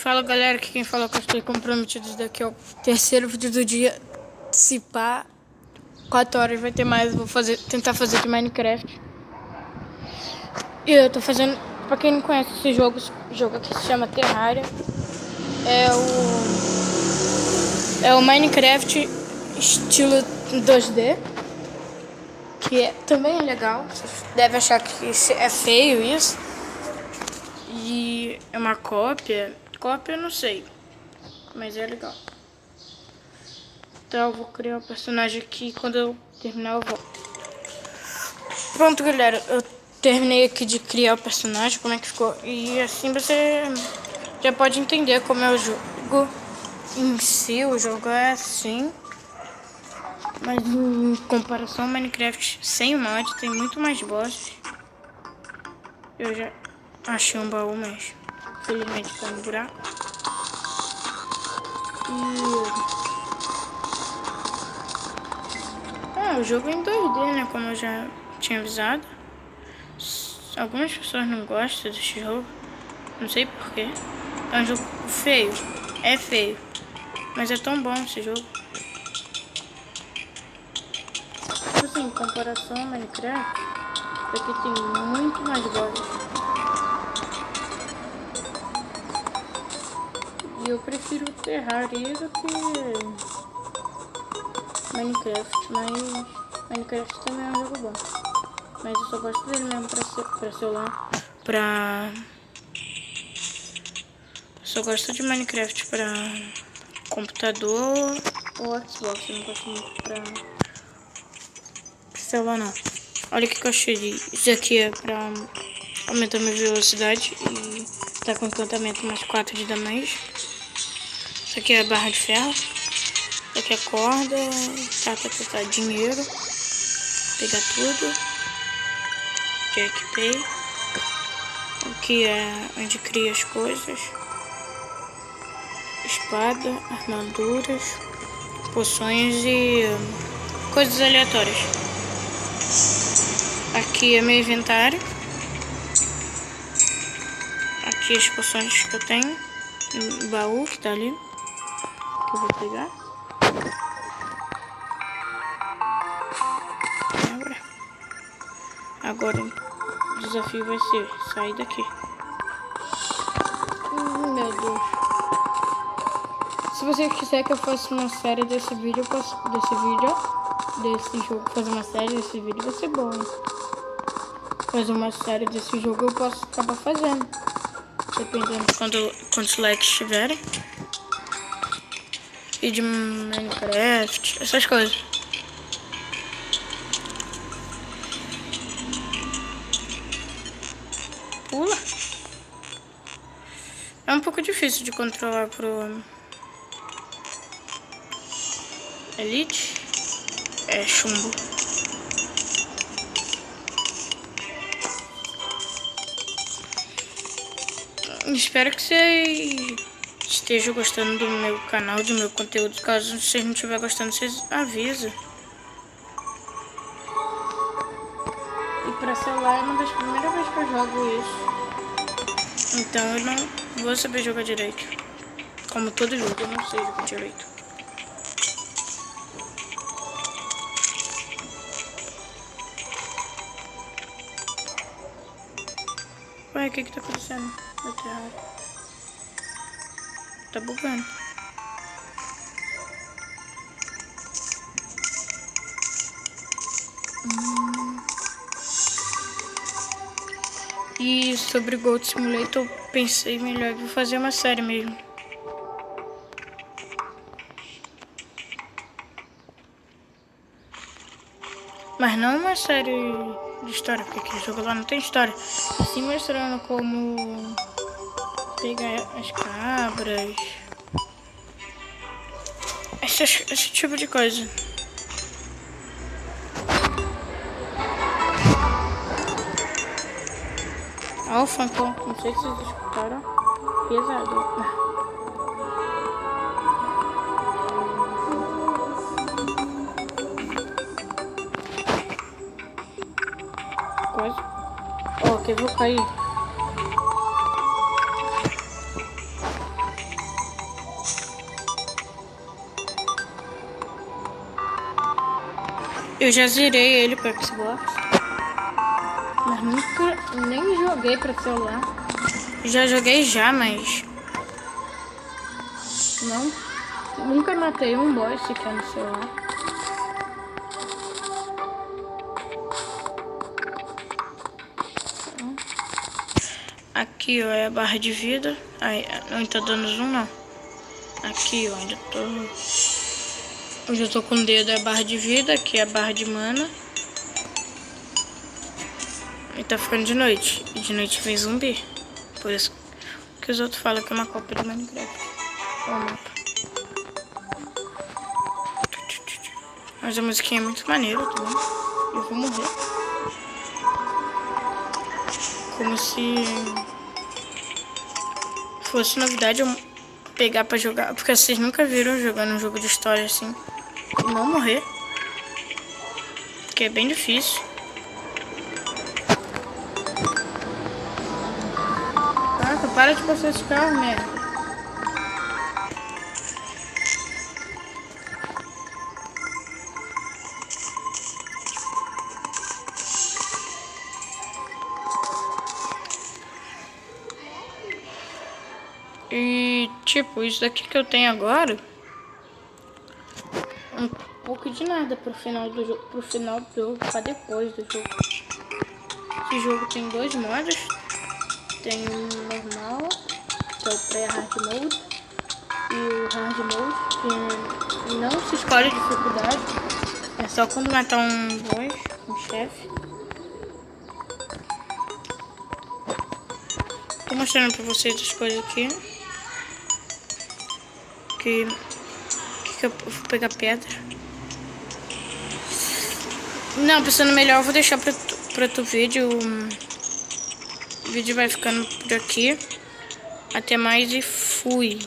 Fala galera, aqui quem fala que eu estou comprometido. Isso daqui é o terceiro vídeo do dia. Se pá, 4 horas vai ter mais. Vou tentar fazer de Minecraft. E eu tô fazendo, pra quem não conhece esse jogo aqui se chama Terraria. É o Minecraft estilo 2D, que também é legal. Você deve achar que é feio isso. E é uma cópia. Cópia eu não sei, mas é legal. Então eu vou criar o personagem aqui. Quando eu terminar eu volto. Pronto galera, eu terminei aqui de criar o personagem, como é que ficou. E assim você já pode entender como é o jogo em si. O jogo é assim, mas em comparação ao Minecraft sem o mod tem muito mais bosses. Eu já achei um baú, mas infelizmente tá no buraco. O jogo é em 2D, né? Como eu já tinha avisado. Algumas pessoas não gostam desse jogo. Não sei porquê. É um jogo feio. É feio. Mas é tão bom esse jogo. Assim, em comparação ao Minecraft, aqui tem muito mais bosses. E eu prefiro Terraria do que Minecraft, mas Minecraft também é um jogo bom. Mas eu só gosto dele mesmo pra celular. Só gosto de Minecraft pra computador ou Xbox. Eu não gosto muito pra celular não. Olha o que eu achei. Isso aqui é pra aumentar minha velocidade e tá com encantamento mais 4 de damage. Isso aqui é a barra de ferro. Isso aqui é corda. Tá, dinheiro. Pegar tudo. Jackpay. Aqui é onde cria as coisas. Espada, armaduras, poções e coisas aleatórias. Aqui é meu inventário. Aqui as poções que eu tenho. O baú que tá ali, que eu vou pegar. Agora o desafio vai ser sair daqui. Meu Deus. Se você quiser que eu faça uma série desse vídeo, eu posso. Desse jogo, fazer uma série desse vídeo vai ser bom. Hein? Fazer uma série desse jogo eu posso acabar fazendo. Dependendo de quantos likes tiverem. E de Minecraft, essas coisas. Pula. É um pouco difícil de controlar pro Elite. É chumbo. Espero que você esteja gostando do meu canal, do meu conteúdo. Caso você não estiver gostando, vocês avisam. E pra celular é uma das primeiras vezes que eu jogo isso. Então eu não vou saber jogar direito. Como todo jogo, eu não sei jogar direito. Ué, o que tá acontecendo? Tá bugando. E sobre Goat Simulator, eu pensei melhor, vou fazer uma série mesmo. Mas não uma série de história, porque aquele jogo lá não tem história. Assim mostrando como pegar as cabras. Esse tipo de coisa. Ó, o Funkão, não sei se vocês escutaram. Pesado. Quase. Ó, que eu vou cair. Eu já zerei ele para Xbox, mas nunca nem joguei para celular. Já joguei mas nunca matei um boss sequer no celular. Aqui, ó, é a barra de vida. Aí, não tá dando zoom, não. Aqui, ó, onde eu tô com o dedo é a barra de vida. Aqui é a barra de mana. E tá ficando de noite. E de noite vem zumbi. Por isso que os outros falam que é uma cópia do Minecraft. Ó o mapa. Mas a musiquinha é muito maneira também. Eu vou morrer. Como se fosse novidade eu pegar pra jogar. Porque vocês nunca viram jogando um jogo de história assim e não morrer. Porque é bem difícil. Caraca, para de passar esse carro, merda. E tipo, isso daqui que eu tenho agora, um pouco de nada pro final do jogo, pra depois do jogo. Esse jogo tem 2 modos. Tem o normal, que é o pré-hard mode, e o hard mode, que não se escolhe dificuldade. É só quando matar um boss, um chefe. Tô mostrando pra vocês as coisas aqui. Que eu vou pegar pedra. Não, pensando melhor, eu vou deixar para outro vídeo. O vídeo vai ficando por aqui. Até mais e fui.